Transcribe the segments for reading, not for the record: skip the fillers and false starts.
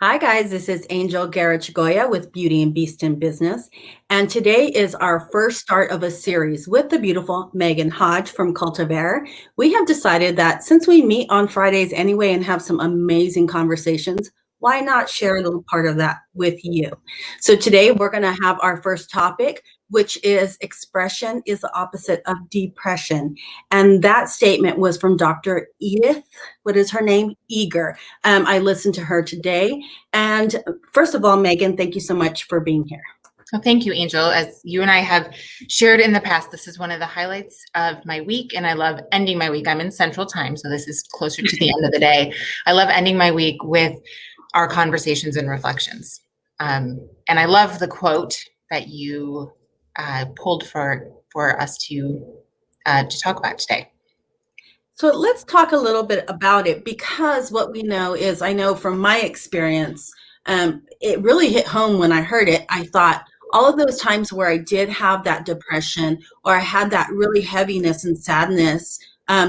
Hi, guys. This is Angel Garachagoya with Beauty and Beast in Business. And today is our first start of a series with the beautiful Megan Hodge from Cultivate. We have decided that since we meet on Fridays anyway and have some amazing conversations, why not share a little part of that with you? So today we're going to have our first topic, which is expression is the opposite of depression. And that statement was from Dr. Edith, what is her name? Eager. I listened to her today. And first of all, Megan, thank you so much for being here. Well, thank you, Angel. As you and I have shared in the past, this is one of the highlights of my week, and I love ending my week. I'm in Central Time, so this is closer to the end of the day. I love ending my week with our conversations and reflections. And I love the quote that you pulled for us to talk about today. So let's talk a little bit about it because what we know is, I know from my experience, it really hit home when I heard it. I thought all of those times where I did have that depression or I had that really heaviness and sadness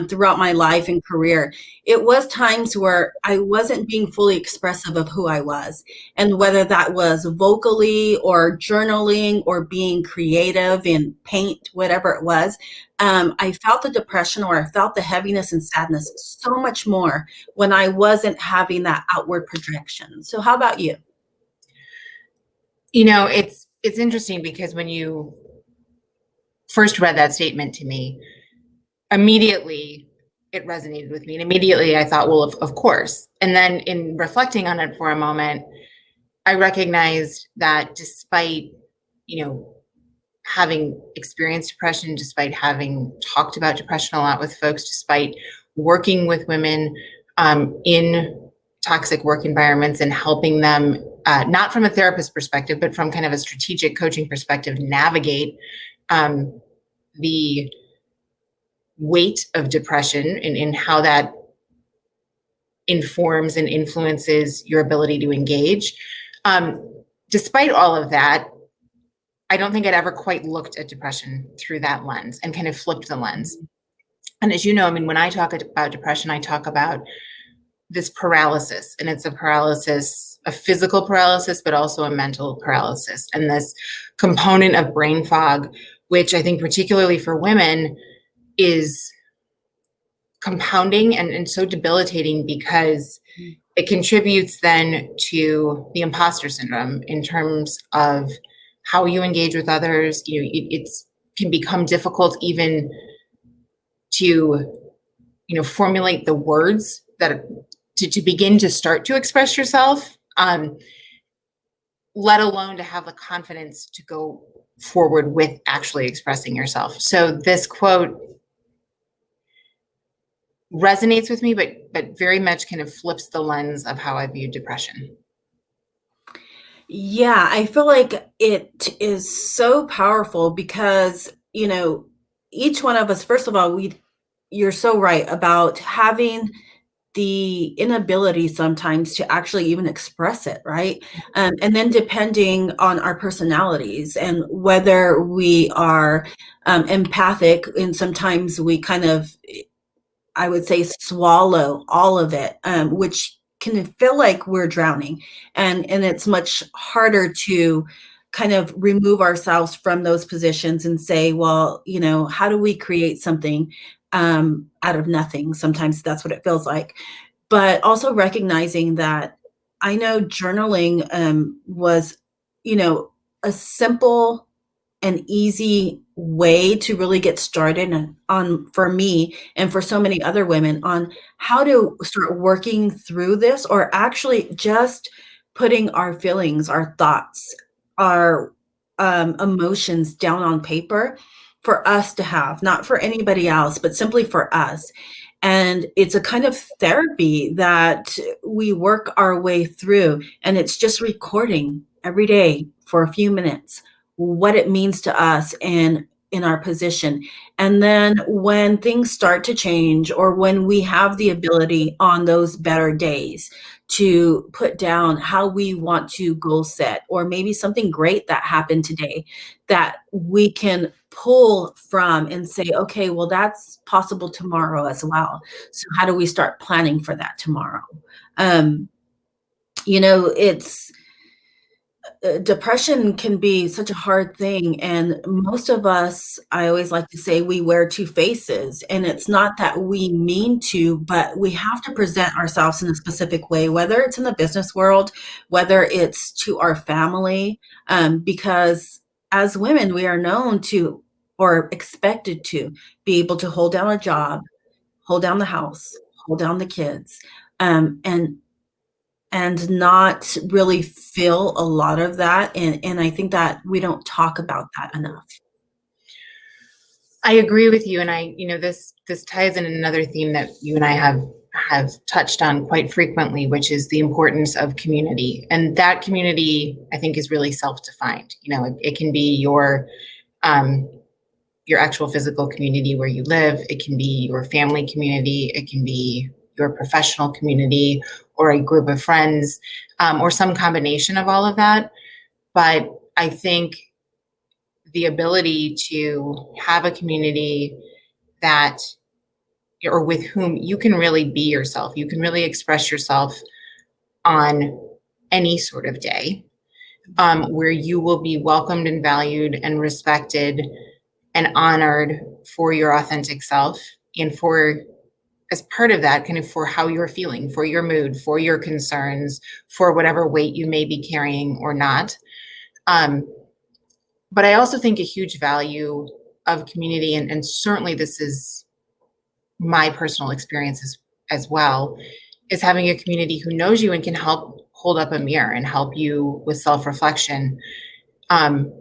throughout my life and career, it was times where I wasn't being fully expressive of who I was. And whether that was vocally or journaling or being creative in paint, whatever it was, I felt the depression or I felt the heaviness and sadness so much more when I wasn't having that outward projection. So how about you? You know, it's interesting because when you first read that statement to me, immediately it resonated with me. And immediately I thought, well, of course. And then in reflecting on it for a moment, I recognized that despite, having experienced depression, despite having talked about depression a lot with folks, despite working with women in toxic work environments and helping them, not from a therapist perspective, but from kind of a strategic coaching perspective, navigate the weight of depression and how that informs and influences your ability to engage. Despite all of that, I don't think I'd ever quite looked at depression through that lens and kind of flipped the lens. And as you know, when I talk about depression, I talk about this paralysis, and it's a physical paralysis, but also a mental paralysis. And this component of brain fog, which I think particularly for women is compounding and so debilitating because it contributes then to the imposter syndrome in terms of how you engage with others. It can become difficult even to, formulate the words that to begin to start to express yourself, let alone to have the confidence to go forward with actually expressing yourself. So this quote resonates with me, but very much kind of flips the lens of how I view depression. Yeah, I feel like it is so powerful because, each one of us, first of all, you're so right about having the inability sometimes to actually even express it, right? And then depending on our personalities and whether we are empathic, and sometimes we kind of, I would say, swallow all of it, which can feel like we're drowning. And it's much harder to kind of remove ourselves from those positions and say, well, how do we create something out of nothing? Sometimes that's what it feels like. But also recognizing that I know journaling was, a simple an easy way to really get started on for me and for so many other women on how to start working through this, or actually just putting our feelings, our thoughts, our emotions down on paper for us to have, not for anybody else, but simply for us. And it's a kind of therapy that we work our way through, and it's just recording every day for a few minutes what it means to us and in our position. And then when things start to change, or when we have the ability on those better days to put down how we want to goal set, or maybe something great that happened today that we can pull from and say, okay, well, that's possible tomorrow as well. So how do we start planning for that tomorrow? Um, it's depression can be such a hard thing, and most of us, I always like to say, we wear two faces, and it's not that we mean to, but we have to present ourselves in a specific way, whether it's in the business world, whether it's to our family, because as women, we are known to, or expected to, be able to hold down a job, hold down the house, hold down the kids, and not really feel a lot of that, and I think that we don't talk about that enough. I agree with you, and this ties in another theme that you and I have touched on quite frequently, which is the importance of community. And that community, I think, is really self-defined. It can be um, your actual physical community where you live. It can be your family community. It can be your professional community or a group of friends, or some combination of all of that. But I think the ability to have a community that or with whom you can really be yourself, you can really express yourself on any sort of day, where you will be welcomed and valued and respected and honored for your authentic self, and for, as part of that, kind of for how you're feeling, for your mood, for your concerns, for whatever weight you may be carrying or not. um, but I also think a huge value of community, and certainly this is my personal experiences as well, is having a community who knows you and can help hold up a mirror and help you with self-reflection, um,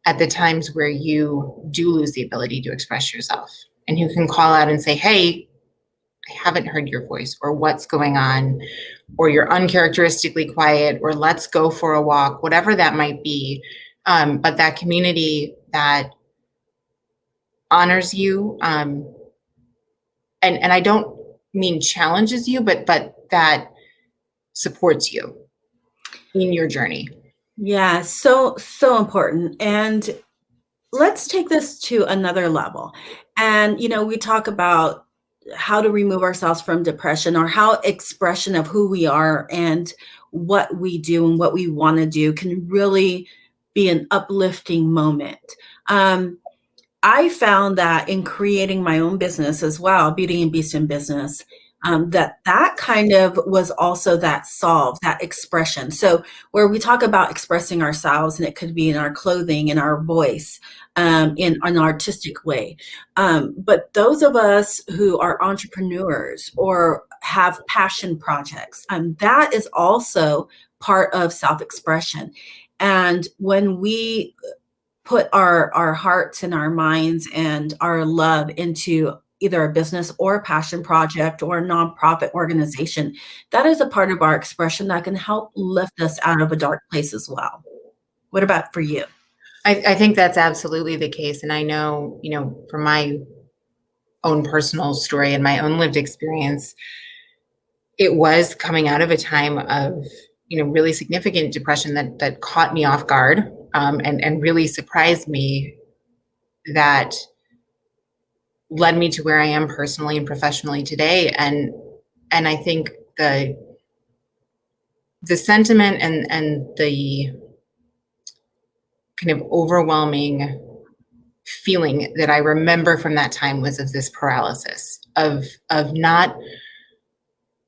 at the times where you do lose the ability to express yourself, and who can call out and say, hey, I haven't heard your voice, or what's going on, or you're uncharacteristically quiet, or let's go for a walk, whatever that might be. But that community that honors you, and I don't mean challenges you, but that supports you in your journey. Yeah, so important, and let's take this to another level, and, we talk about how to remove ourselves from depression, or how expression of who we are and what we do and what we wanna do can really be an uplifting moment. Um, I found that in creating my own business as well, Beauty and Beast in Business, that kind of was also that solve, that expression. So where we talk about expressing ourselves, and it could be in our clothing, in our voice, in an artistic way. But those of us who are entrepreneurs or have passion projects, that is also part of self-expression. And when we put our hearts and our minds and our love into either a business or a passion project or a nonprofit organization, that is a part of our expression that can help lift us out of a dark place as well. What about for you? I think that's absolutely the case. And I know, from my own personal story and my own lived experience, it was coming out of a time of, really significant depression that caught me off guard, and really surprised me, that led me to where I am personally and professionally today. And I think the sentiment and the kind of overwhelming feeling that I remember from that time was of this paralysis, of not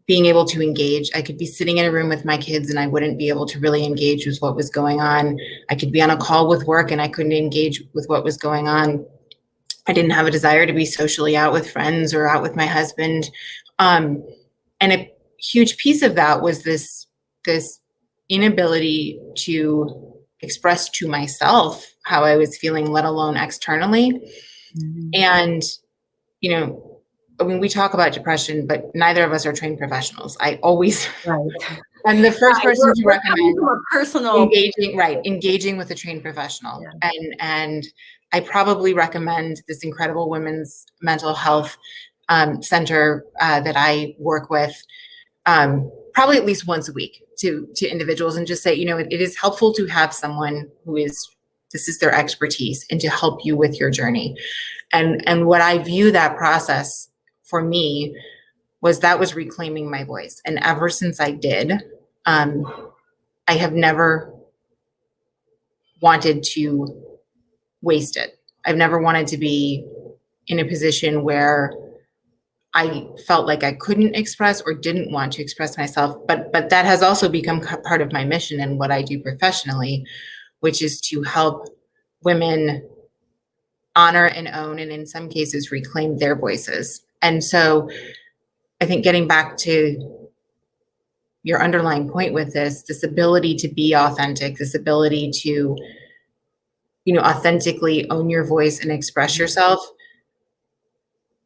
being able to engage. I could be sitting in a room with my kids and I wouldn't be able to really engage with what was going on. I could be on a call with work and I couldn't engage with what was going on. I didn't have a desire to be socially out with friends or out with my husband. And a huge piece of that was this inability to express to myself how I was feeling, let alone externally. Mhm. And, I mean, we talk about depression, but neither of us are trained professionals. I always, Right. I'm the first Right, person to we're coming recommend from a personal engaging, right, engaging with a trained professional. yeah. And I probably recommend this incredible women's mental health center that I work with, probably at least once a week to individuals, and just say, it is helpful to have someone this is their expertise, and to help you with your journey. And what I view that process for me was, that was reclaiming my voice. And ever since I did, um, I have never wanted to waste it. I've never wanted to be in a position where I felt like I couldn't express or didn't want to express myself. But that has also become part of my mission and what I do professionally, which is to help women honor and own, and in some cases, reclaim their voices. And so I think getting back to your underlying point with this ability to be authentic, this ability to, authentically own your voice and express yourself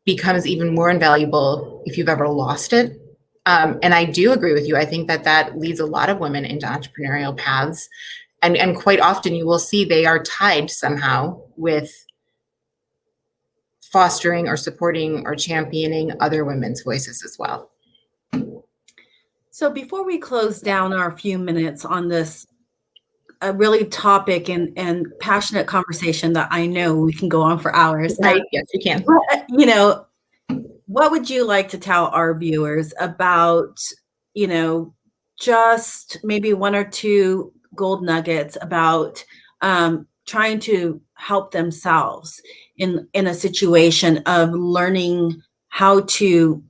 becomes even more invaluable if you've ever lost it. And I do agree with you. I think that leads a lot of women into entrepreneurial paths. And quite often you will see they are tied somehow with fostering or supporting or championing other women's voices as well. So before we close down our few minutes on this a really topic and passionate conversation that I know we can go on for hours. Right? Yes, you can. You know, what would you like to tell our viewers about, just maybe one or two gold nuggets about trying to help themselves in a situation of learning how to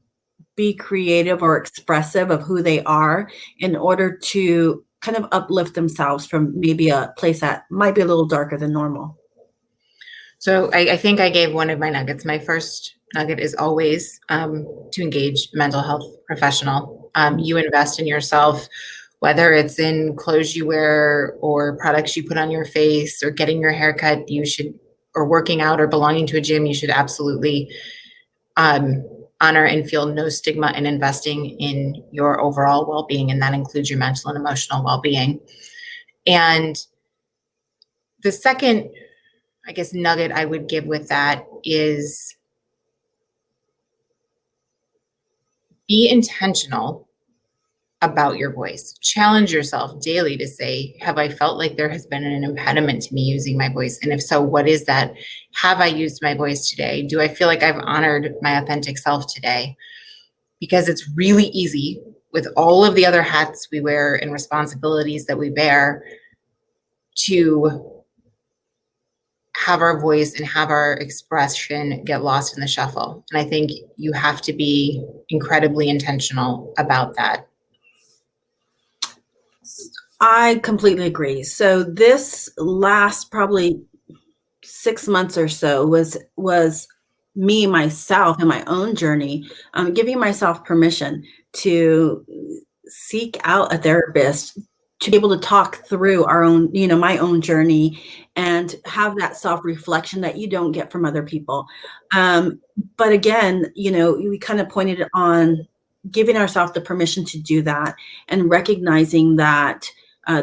be creative or expressive of who they are in order to kind of uplift themselves from maybe a place that might be a little darker than normal? So I think I gave one of my nuggets. My first nugget is always to engage a mental health professional. You invest in yourself, whether it's in clothes you wear or products you put on your face or getting your hair cut, or working out or belonging to a gym, you should absolutely honor and feel no stigma in investing in your overall well-being. And that includes your mental and emotional well-being. And the second, I guess, nugget I would give with that is be intentional about your voice. Challenge yourself daily to say, have I felt like there has been an impediment to me using my voice? And if so, what is that? Have I used my voice today? Do I feel like I've honored my authentic self today? Because it's really easy with all of the other hats we wear and responsibilities that we bear to have our voice and have our expression get lost in the shuffle. And I think you have to be incredibly intentional about that. I completely agree. So this last probably 6 months or so was me myself in my own journey, giving myself permission to seek out a therapist to be able to talk through our own, my own journey and have that self-reflection that you don't get from other people. But again, we kind of pointed on giving ourselves the permission to do that and recognizing that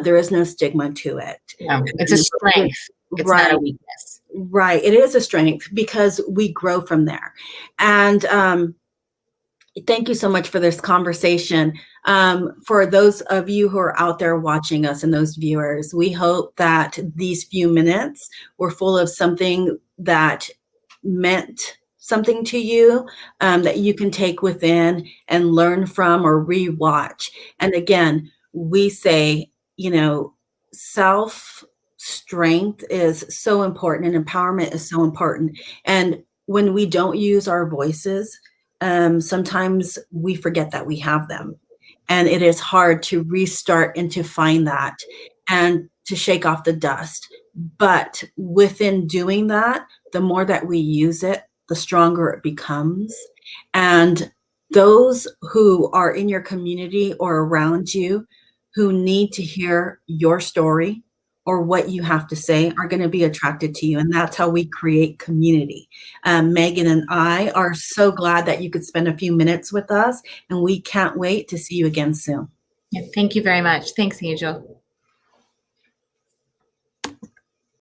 there is no stigma to it. Yeah, it's a strength. It's Right. not a weakness. Right. It is a strength because we grow from there. And thank you so much for this conversation. For those of you who are out there watching us and those viewers, we hope that these few minutes were full of something that meant something to you, that you can take within and learn from or rewatch. And again, we say, self strength is so important and empowerment is so important. And when we don't use our voices, sometimes we forget that we have them. And it is hard to restart and to find that and to shake off the dust. But within doing that, the more that we use it, the stronger it becomes. And those who are in your community or around you who need to hear your story or what you have to say are going to be attracted to you. And that's how we create community. Megan and I are so glad that you could spend a few minutes with us, and we can't wait to see you again soon. Yeah, thank you very much. Thanks, Angel.